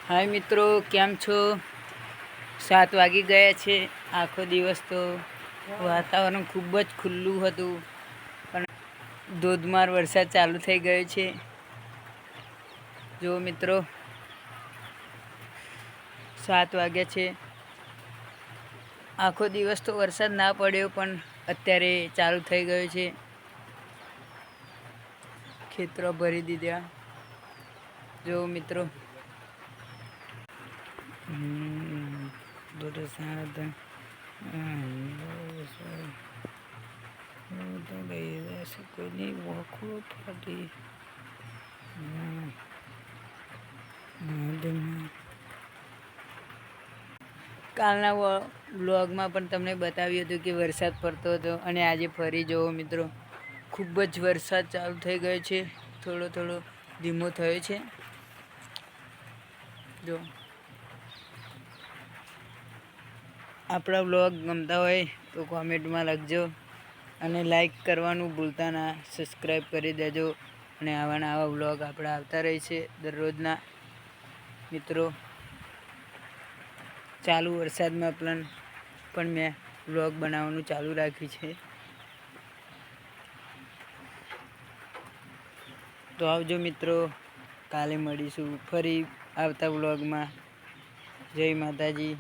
હાય મિત્રો, કેમ છો? 7 વાગી ગયા છે. આખો દિવસ તો વાતાવરણ ખૂબ જ ખુલ્લું હતું, પણ ધોધમાર વરસાદ ચાલુ થઈ ગયો છે. જો મિત્રો, 7 વાગ્યા છે. આખો દિવસ તો વરસાદ ના પડ્યો, પણ અત્યારે ચાલુ થઈ ગયો છે. ખેતરો ભરી દીધા. જો મિત્રો, કાલના વ્લોગમાં પણ તમને બતાવ્યું હતું કે વરસાદ પડતો હતો, અને આજે ફરી જુઓ મિત્રો, ખૂબ જ વરસાદ ચાલુ થઈ ગયો છે. થોડો થોડો ધીમો થયો છે. જો આપણા વ્લોગ ગમતા હોય તો કોમેન્ટમાં લખજો, અને લાઈક કરવાનું ભૂલતા ના. સબસ્ક્રાઈબ કરી દેજો, અને આવા વ્લોગ આપણા આવતા રહે છે દરરોજના. મિત્રો, ચાલુ વરસાદમાં પણ મેં વ્લોગ બનાવવાનું ચાલુ રાખ્યું છે. તો આવજો મિત્રો, કાલે મળીશું ફરી આવતા વ્લોગમાં. જય માતાજી.